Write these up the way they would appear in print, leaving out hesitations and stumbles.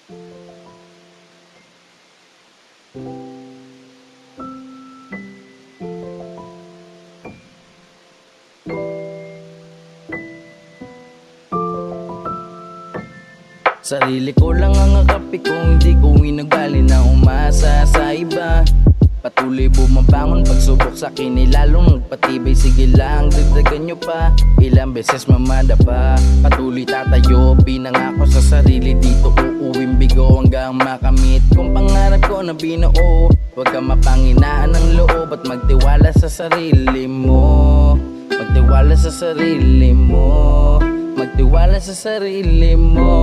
Sarili ko lang ang akapi ko, hindi ko inugali na umasa sa iba. Patuloy bumabangon, pagsubok sa akin ay lalong nagpatibay. Sige lang, dagdagan nyo pa, ilang beses mamada pa. Patuloy tatayo, pinangako sa sarili, dito uuwing bigo hanggang makamit kung pangarap ko na binuo. Huwag ka mapanginaan ng loob at magtiwala sa sarili mo. Magtiwala sa sarili mo. Magtiwala sa sarili mo.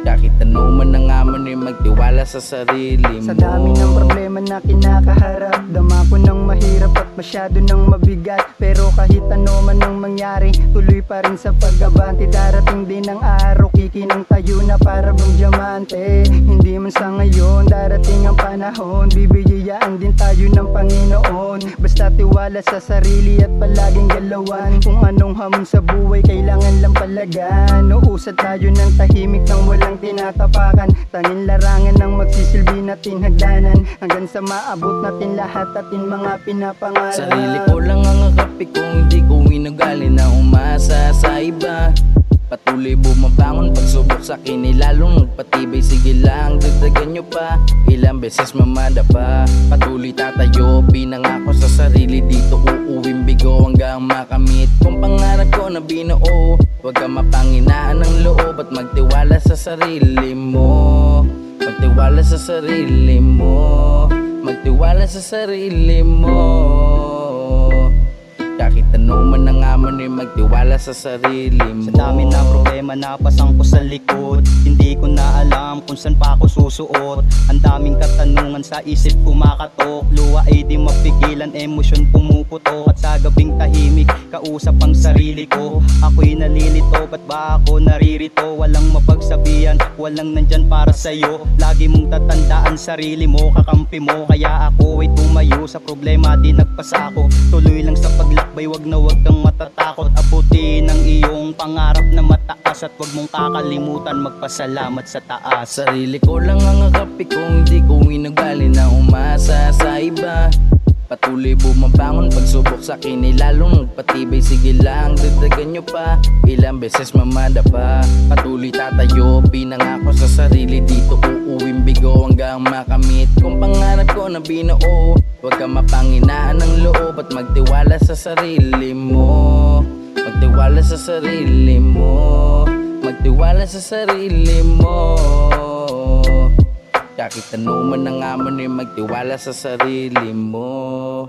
Kahit ano man ang amon ay magtiwala sa sarili mo. Sa dami ng problema na kinakaharap, dama ko ng mahirap at masyado ng mabigat. Pero kahit ano man ang mangyari, tuloy pa rin sa pag-abante. Darating din ang araw, kikinang tayo na para bang diamante. Hindi man sa ngayon, darating ang panahon, bibigyan din tayo ng Panginoon. Basta tiwala sa sarili at palaging galawan. Kung anong hamon sa buhay, kailangan lang palagan. Uusad tayo ng tahimik nang walang tinatapakan. Tanging larangan ng magsisilbi natin hagdanan, hanggang sa maabot natin lahat atin mga pinapangarap. Sarili ko lang ang akapi ko, hindi ko inugali na umasa sa iba. Patuloy bumabangon, pagsubok sa akin ay lalong nagpatibay. Sige lang, dagdagan nyo pa, ilang beses mamada pa. Patuloy tatayo, pinangako sa sarili, dito uuwing bigo hanggang makamit kung pangarap ko na binuo. Huwag ka mapanginaan ng loob at magtiwala sa sarili mo. Magtiwala sa sarili mo. Magtiwala sa sarili mo. Kahit ano man ang amon ay magtiwala sa sarili mo. Sa dami na problema napasang ko sa likod, hindi ko na alam kung saan pa ako susuot. Ang daming katanungan sa isip kumakatok, luha ay di mapigilan, emosyon pumuputok. At sa gabing tahimik, kausap ang sarili ko. Ako'y nalilito, ba't ba ako naririto? Walang mapagsabihan, walang nandyan para sa'yo. Lagi mong tatandaan sarili mo, kakampi mo. Kaya ako ay tumayo sa problema, di nagpasa ako. Tuloy lang sa paglakbay, wag na wag kang matatakot. Abutin ang iyong pangarap na mataas, at wag mong kakalimutan magpasalamat sa taas. Sarili ko lang ang akapi ko, hindi ko inugali na umasa sa iba. Patuloy bumabangon, pagsubok sa akin ay lalong nagpatibay. Sige lang, dagdagan nyo pa, ilang beses mamada pa. Patuloy tatayo, pinangako sa sarili, dito uuwing bigo hanggang makamit kung pangarap ko na binuo. Huwag ka mapanginaan ng loob at magtiwala sa sarili mo. Magtiwala sa sarili mo. Magtiwala sa sarili mo. Kahit ano man ang amon ay magtiwala sa sarili mo.